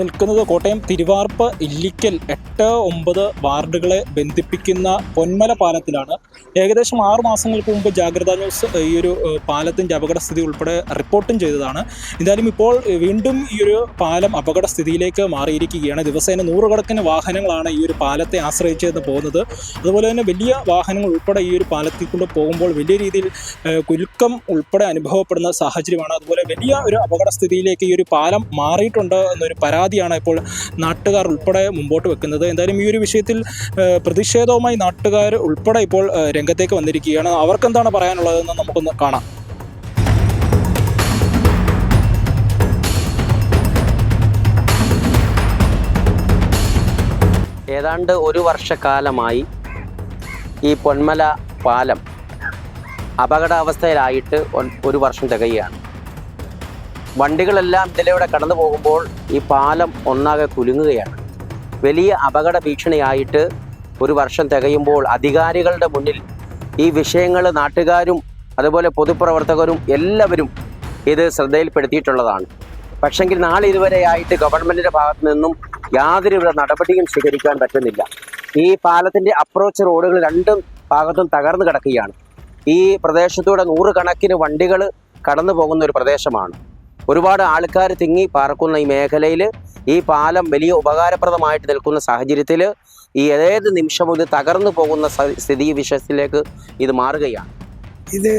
നിൽക്കുന്നത് കോട്ടയം തിരുവാർപ്പ് ഇല്ലിക്കൽ 8-9 വാർഡുകളെ ബന്ധിപ്പിക്കുന്ന പൊന്മല പാലത്തിലാണ്. ഏകദേശം 6 മാസങ്ങൾക്ക് മുമ്പ് ജാഗ്രതാ ന്യൂസ് ഈ ഒരു പാലത്തിൻ്റെ അപകടസ്ഥിതി ഉൾപ്പെടെ റിപ്പോർട്ടും ചെയ്തതാണ്. എന്തായാലും ഇപ്പോൾ വീണ്ടും ഈ ഒരു പാലം അപകടസ്ഥിതിയിലേക്ക് മാറിയിരിക്കുകയാണ്. ദിവസേന 100 കണക്കിന് വാഹനങ്ങളാണ് ഈ ഒരു പാലത്തെ ആശ്രയിച്ചെന്ന് പോകുന്നത്. അതുപോലെ തന്നെ വലിയ വാഹനങ്ങൾ ഉൾപ്പെടെ ഈ ഒരു പാലത്തിൽ കൊണ്ട് പോകുമ്പോൾ വലിയ രീതിയിൽ കുലുക്കം ഉൾപ്പെടെ അനുഭവപ്പെടുന്ന സാഹചര്യമാണ്. അതുപോലെ വലിയ ഒരു അപകടസ്ഥിതിയിലേക്ക് ഈ ഒരു പാലം മാറിയിട്ടുണ്ട് എന്നൊരു പരാതിയാണ് ഇപ്പോൾ നാട്ടുകാർ ഉൾപ്പെടെ മുമ്പോട്ട് വെക്കുന്നത്. എന്തായാലും ഈ ഒരു വിഷയത്തിൽ പ്രതിഷേധവുമായി നാട്ടുകാർ ഉൾപ്പെടെ ഇപ്പോൾ രംഗത്തേക്ക് വന്നിരിക്കുകയാണ്. അവർക്കെന്താണ് പറയാനുള്ളതെന്ന് നമുക്കൊന്ന് കാണാം. ഏതാണ്ട് 1 വർഷക്കാലമായി ഈ പൊന്മല പാലം അപകടാവസ്ഥയിലായിട്ട് 1 വർഷം തികയുകയാണ്. വണ്ടികളെല്ലാം ഇതിലൂടെ കടന്നു പോകുമ്പോൾ ഈ പാലം ഒന്നാകെ കുലുങ്ങുകയാണ്. വലിയ അപകട ഭീഷണിയായിട്ട് 1 വർഷം തികയുമ്പോൾ അധികാരികളുടെ മുന്നിൽ ഈ വിഷയങ്ങൾ നാട്ടുകാരും അതുപോലെ പൊതുപ്രവർത്തകരും എല്ലാവരും ഇത് ശ്രദ്ധയിൽപ്പെടുത്തിയിട്ടുള്ളതാണ്. പക്ഷെങ്കിൽ നാളെ ഇതുവരെയായിട്ട് ഗവൺമെൻറ്റിൻ്റെ ഭാഗത്തു നിന്നും യാതൊരുവിധ നടപടിയും സ്വീകരിക്കാൻ പറ്റുന്നില്ല. ഈ പാലത്തിൻ്റെ അപ്രോച്ച് റോഡുകൾ 2 ഭാഗത്തും തകർന്നു കിടക്കുകയാണ്. ഈ പ്രദേശത്തൂടെ 100 കണക്കിന് വണ്ടികൾ കടന്നു പോകുന്ന ഒരു പ്രദേശമാണ്. ഒരുപാട് ആൾക്കാർ തിങ്ങി പാർക്കുന്ന ഈ മേഖലയിൽ ഈ പാലം വലിയ ഉപകാരപ്രദമായിട്ട് നിൽക്കുന്ന സാഹചര്യത്തിൽ ഈ ഏത് നിമിഷവും ഇത് തകർന്നു പോകുന്ന സ്ഥിതി വിഷയത്തിലേക്ക് ഇത് മാറുകയാണ്. ഇത്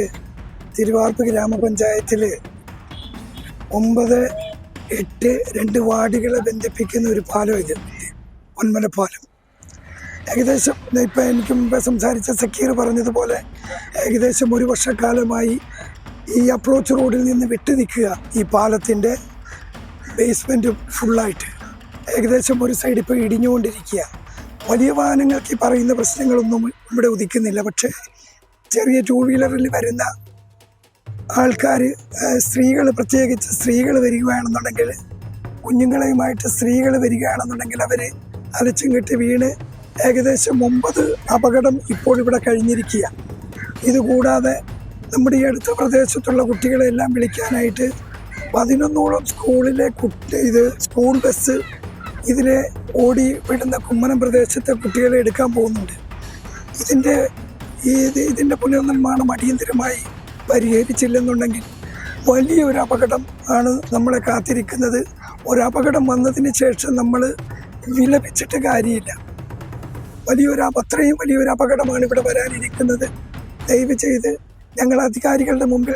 തിരുവാർപ്പ് ഗ്രാമപഞ്ചായത്തിൽ 9, 8, 2 വാർഡുകളെ ബന്ധിപ്പിക്കുന്ന ഒരു പാലം. ഇത് പൊന്മല പാലം ഏകദേശം ഇപ്പം എനിക്ക് മുമ്പ് സംസാരിച്ച സക്കീർ പറഞ്ഞതുപോലെ ഏകദേശം 1 വർഷക്കാലമായി ഈ അപ്രോച്ച് റോഡിൽ നിന്ന് വിട്ടു നിൽക്കുക. ഈ പാലത്തിൻ്റെ ബേസ്മെൻറ്റ് ഫുള്ളായിട്ട് ഏകദേശം ഒരു സൈഡ് ഇപ്പോൾ ഇടിഞ്ഞുകൊണ്ടിരിക്കുക. വലിയ വാഹനങ്ങൾക്ക് ഈ പറയുന്ന പ്രശ്നങ്ങളൊന്നും ഇവിടെ ഉദിക്കുന്നില്ല. പക്ഷേ ചെറിയ 2 വീലറിൽ വരുന്ന ആൾക്കാർ, സ്ത്രീകൾ, പ്രത്യേകിച്ച് സ്ത്രീകൾ വരികയാണെന്നുണ്ടെങ്കിൽ, കുഞ്ഞുങ്ങളെയുമായിട്ട് സ്ത്രീകൾ വരികയാണെന്നുണ്ടെങ്കിൽ അവർ അലച്ചും കെട്ടി വീണ് ഏകദേശം 9 അപകടം ഇപ്പോൾ ഇവിടെ കഴിഞ്ഞിരിക്കുക. ഇതുകൂടാതെ നമ്മുടെ ഈ അടുത്ത പ്രദേശത്തുള്ള കുട്ടികളെല്ലാം വിളിക്കാനായിട്ട് 11ഓളം സ്കൂളിലെ സ്കൂൾ ബസ് ഇതിലെ ഓടി വിടുന്ന കുമ്മനം പ്രദേശത്തെ കുട്ടികളെ എടുക്കാൻ പോകുന്നുണ്ട്. ഇതിൻ്റെ പുനർനിർമ്മാണം അടിയന്തരമായി പരിഹരിച്ചില്ലെന്നുണ്ടെങ്കിൽ വലിയൊരു അപകടം ആണ് നമ്മളെ കാത്തിരിക്കുന്നത്. ഒരപകടം വന്നതിന് ശേഷം നമ്മൾ വിലപിച്ചിട്ട് കാര്യമില്ല. അത്രയും വലിയൊരു അപകടമാണ് ഇവിടെ വരാനിരിക്കുന്നത്. ദയവ് ചെയ്ത് ഞങ്ങൾ അധികാരികളുടെ മുമ്പിൽ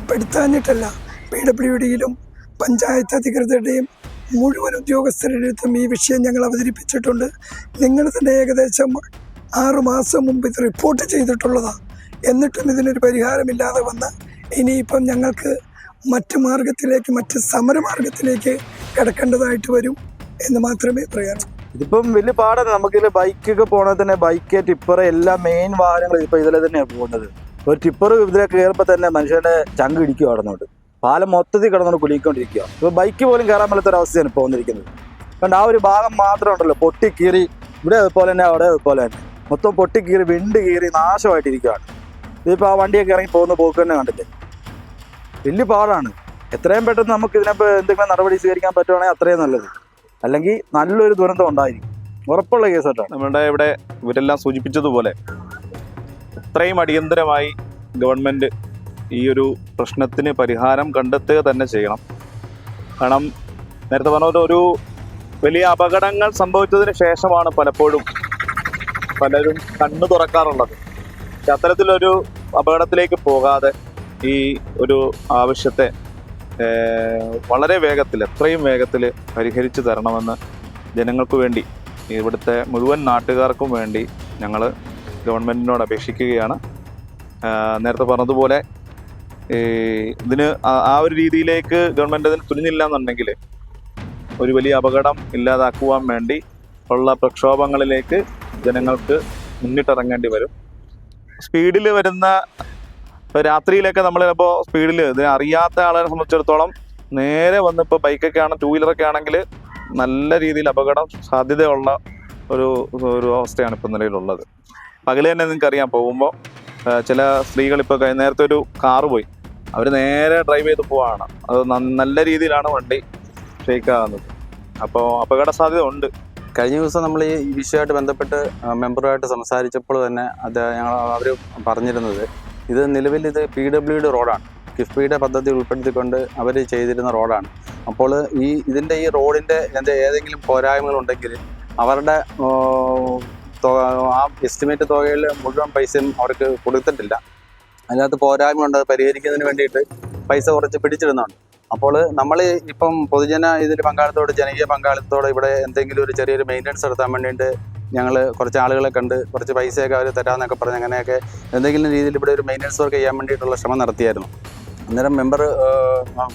പെടുത്താഞ്ഞിട്ടല്ല, PWDയിലും പഞ്ചായത്ത് അധികൃതരുടെയും മുഴുവൻ ഉദ്യോഗസ്ഥരുടെ അടുത്തും ഈ വിഷയം ഞങ്ങൾ അവതരിപ്പിച്ചിട്ടുണ്ട്. നിങ്ങൾ തന്നെ ഏകദേശം 6 മാസം മുമ്പ് ഇത് റിപ്പോർട്ട് ചെയ്തിട്ടുള്ളതാണ്. എന്നിട്ടും ഇതിനൊരു പരിഹാരമില്ലാതെ വന്ന് ഇനിയിപ്പം ഞങ്ങൾക്ക് മറ്റ് സമരമാർഗത്തിലേക്ക് കിടക്കേണ്ടതായിട്ട് വരും എന്ന് മാത്രമേ പറയാൻ. ഇതിപ്പം വലിയ പാടാണ്. നമുക്കിതിൽ ബൈക്കൊക്കെ പോകണത് തന്നെ ബൈക്ക്, ടിപ്പർ, എല്ലാ മെയിൻ വാഹനങ്ങളും ഇപ്പോൾ ഇതിലെ തന്നെയാണ് പോകുന്നത്. ഒരു ടിപ്പർ ഇതിലേക്ക് കയറുമ്പോൾ തന്നെ മനുഷ്യരുടെ ചങ്ക് ഇടിക്കുക കടന്നോട്ട്. പാലം മൊത്തത്തിൽ കിടന്നുകൊണ്ട് കുലുക്കിക്കൊണ്ടിരിക്കുക. ഇപ്പോൾ ബൈക്ക് പോലും കയറാൻ മേലാത്തൊരവസ്ഥയാണ് ഇപ്പോൾ വന്നിരിക്കുന്നത്. അതുകൊണ്ട് ആ ഒരു ഭാഗം മാത്രം ഉണ്ടല്ലോ പൊട്ടിക്കീറി, ഇവിടെ അതുപോലെ തന്നെ അവിടെ അതുപോലെ തന്നെ മൊത്തം പൊട്ടിക്കീറി വിണ്ട് കീറി നാശമായിട്ടിരിക്കുകയാണ്. ഇതിപ്പോൾ ആ വണ്ടിയൊക്കെ ഇറങ്ങി പോകുന്ന പോക്ക് തന്നെ കണ്ടില്ലേ. വലിയ പാടാണ്. എത്രയും പെട്ടെന്ന് നമുക്ക് ഇതിനപ്പോൾ എന്തെങ്കിലും നടപടി സ്വീകരിക്കാൻ പറ്റുവാണെങ്കിൽ അത്രയും നല്ലത്. അല്ലെങ്കിൽ നല്ലൊരു ദുരന്തം ഉണ്ടായിരിക്കും, ഉറപ്പുള്ള കേസായിട്ടാണ്. നമ്മുടെ ഇവിടെ ഇവരെല്ലാം സൂചിപ്പിച്ചതുപോലെ എത്രയും അടിയന്തരമായി ഗവൺമെൻറ് ഈ ഒരു പ്രശ്നത്തിന് പരിഹാരം കണ്ടെത്തുക തന്നെ ചെയ്യണം. കാരണം നേരത്തെ പറഞ്ഞ ഒരു വലിയ അപകടങ്ങൾ സംഭവിച്ചതിന് ശേഷമാണ് പലപ്പോഴും പലരും കണ്ണു തുറക്കാറുള്ളത്. പക്ഷെ അത്തരത്തിലൊരു അപകടത്തിലേക്ക് പോകാതെ ഈ ഒരു ആവശ്യത്തെ വളരെ വേഗത്തിൽ, എത്രയും വേഗത്തിൽ പരിഹരിച്ചു തരണമെന്ന് ജനങ്ങൾക്ക് വേണ്ടി, ഇവിടുത്തെ മുഴുവൻ നാട്ടുകാർക്കും വേണ്ടി ഞങ്ങൾ ഗവൺമെൻറ്റിനോട് അപേക്ഷിക്കുകയാണ്. നേരത്തെ പറഞ്ഞതുപോലെ ഇതിന് ആ ഒരു രീതിയിലേക്ക് ഗവൺമെൻറ് അതിന് തുനിഞ്ഞില്ല എന്നുണ്ടെങ്കിൽ ഒരു വലിയ അപകടം ഇല്ലാതാക്കുവാൻ വേണ്ടി ഉള്ള പ്രക്ഷോഭങ്ങളിലേക്ക് ജനങ്ങൾക്ക് മുന്നിട്ടിറങ്ങേണ്ടി വരും. സ്പീഡിൽ വരുന്ന രാത്രിയിലൊക്കെ നമ്മളിപ്പോൾ സ്പീഡിൽ ഇതിനെ അറിയാത്ത ആളെ സംബന്ധിച്ചിടത്തോളം നേരെ വന്നിപ്പോൾ ബൈക്കൊക്കെ ആണ്, 2 വീലറൊക്കെ ആണെങ്കിൽ നല്ല രീതിയിൽ അപകടം സാധ്യതയുള്ള ഒരു അവസ്ഥയാണ് ഇപ്പോൾ നിലവിലുള്ളത്. പകൽ തന്നെ നിങ്ങൾക്കറിയാം, പോകുമ്പോൾ ചില സ്ത്രീകൾ ഇപ്പോൾ നേരത്തെ ഒരു കാറ് പോയി, അവർ നേരെ ഡ്രൈവ് ചെയ്ത് പോവാണ്. അത് നല്ല രീതിയിലാണ് വണ്ടി ഷേക്ക് ആകുന്നത്. അപ്പോൾ അപകട സാധ്യത ഉണ്ട്. കഴിഞ്ഞ ദിവസം നമ്മൾ ഈ വിഷയമായിട്ട് ബന്ധപ്പെട്ട് മെമ്പറുമായിട്ട് സംസാരിച്ചപ്പോൾ തന്നെ അവർ പറഞ്ഞിരുന്നത് ഇത് നിലവിൽ ഇത് PWD റോഡാണ്, കിഫ്ബിയുടെ പദ്ധതി ഉൾപ്പെടുത്തിക്കൊണ്ട് അവർ ചെയ്തിരുന്ന റോഡാണ്. അപ്പോൾ ഇതിൻ്റെ ഈ റോഡിൻ്റെ ഏതെങ്കിലും പോരായ്മകളുണ്ടെങ്കിൽ അവരുടെ ആ എസ്റ്റിമേറ്റ് തുകയിൽ മുഴുവൻ പൈസയും അവർക്ക് കൊടുത്തിട്ടില്ല. അതിനകത്ത് പോരായ്മയുണ്ട്, അത് പരിഹരിക്കുന്നതിന് വേണ്ടിയിട്ട് പൈസ കുറച്ച് പിടിച്ചിടുന്നുണ്ട്. അപ്പോൾ നമ്മൾ ഇപ്പം പൊതുജന ഇതിൽ പങ്കാളിത്തത്തോടെ, ജനകീയ പങ്കാളിത്തത്തോടെ ഇവിടെ എന്തെങ്കിലും ഒരു ചെറിയൊരു മെയിൻ്റനൻസ് നടത്താൻ വേണ്ടിയിട്ട് ഞങ്ങൾ കുറച്ച് ആളുകളെ കണ്ട് കുറച്ച് പൈസയൊക്കെ അവർ തരാമെന്നൊക്കെ പറഞ്ഞ് അങ്ങനെയൊക്കെ എന്തെങ്കിലും രീതിയിൽ ഇവിടെ ഒരു മെയിൻ്റനൻസ് വർക്ക് ചെയ്യാൻ വേണ്ടിയിട്ടുള്ള ശ്രമം നടത്തിയായിരുന്നു. അന്നേരം മെമ്പർ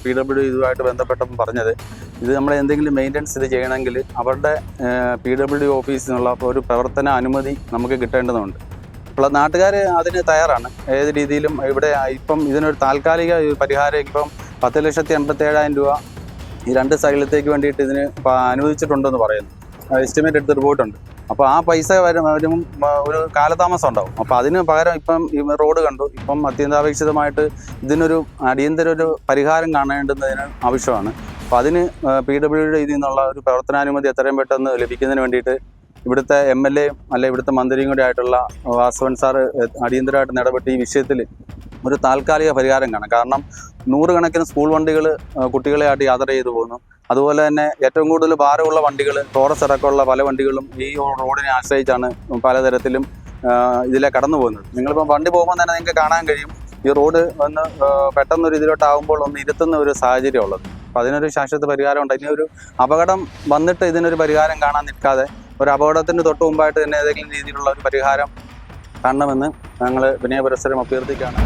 PWD ഇതുമായിട്ട് ബന്ധപ്പെട്ടപ്പോൾ പറഞ്ഞത് ഇത് നമ്മൾ എന്തെങ്കിലും മെയിൻ്റനൻസ് ഇത് ചെയ്യണമെങ്കിൽ അവരുടെ PWD ഓഫീസിൽ നിന്നുള്ള ഒരു പ്രവർത്തന അനുമതി നമുക്ക് കിട്ടേണ്ടതുണ്ട്. അപ്പോൾ നാട്ടുകാർ അതിന് തയ്യാറാണ്. ഏത് രീതിയിലും ഇവിടെ ഇപ്പം ഇതിനൊരു താൽക്കാലിക പരിഹാരം ഇപ്പം 10,87,000 രൂപ ഈ 2 സൈഡിലത്തേക്ക് വേണ്ടിയിട്ട് ഇതിന് അനുവദിച്ചിട്ടുണ്ടെന്ന് പറയുന്നു. എസ്റ്റിമേറ്റ് എടുത്ത് റിപ്പോർട്ടുണ്ട്. അപ്പോൾ ആ പൈസ വരും ഒരു കാലതാമസം ഉണ്ടാവും. അപ്പോൾ അതിന് പകരം ഇപ്പം ഈ റോഡ് കണ്ടു, ഇപ്പം അത്യന്താപേക്ഷിതമായിട്ട് ഇതിനൊരു അടിയന്തര ഒരു പരിഹാരം കാണേണ്ടുന്നതിന് ആവശ്യമാണ്. അപ്പോൾ അതിന് PWD ഇതിൽ നിന്നുള്ള ഒരു പ്രവർത്തനാനുമതി എത്രയും പെട്ടെന്ന് ലഭിക്കുന്നതിന് വേണ്ടിയിട്ട് ഇവിടുത്തെ MLA അല്ലെ ഇവിടുത്തെ മന്ത്രിയും കൂടി ആയിട്ടുള്ള വാസവൻ സാറ് അടിയന്തരമായിട്ട് ഇടപെട്ട് ഈ വിഷയത്തിൽ ഒരു താൽക്കാലിക പരിഹാരം കാണാം. കാരണം 100 കണക്കിന് സ്കൂൾ വണ്ടികൾ കുട്ടികളെ ആയിട്ട് യാത്ര ചെയ്തു പോകുന്നു. അതുപോലെ തന്നെ ഏറ്റവും കൂടുതൽ ഭാരമുള്ള വണ്ടികൾ, ടോറസ് അടക്കമുള്ള പല വണ്ടികളും ഈ റോഡിനെ ആശ്രയിച്ചാണ് പലതരത്തിലും ഇതിലെ കടന്നു പോകുന്നത്. നിങ്ങളിപ്പോൾ വണ്ടി പോകുമ്പോൾ തന്നെ നിങ്ങൾക്ക് കാണാൻ കഴിയും ഈ റോഡ് ഒന്ന് പെട്ടെന്നൊരു ഇതിലോട്ടാകുമ്പോൾ ഒന്ന് ഇരുത്തുന്ന ഒരു സാഹചര്യം ഉള്ളത്. അപ്പോൾ അതിനൊരു ശാശ്വത പരിഹാരം ഉണ്ട്. ഇനി ഒരു അപകടം വന്നിട്ട് ഇതിനൊരു പരിഹാരം കാണാൻ നിൽക്കാതെ ഒരു അപകടത്തിന് തൊട്ട് മുമ്പായിട്ട് തന്നെ ഏതെങ്കിലും രീതിയിലുള്ള ഒരു പരിഹാരം കാണണമെന്ന് ഞങ്ങൾ വിനയപുരസ്സരം അഭ്യർത്ഥിക്കുകയാണ്.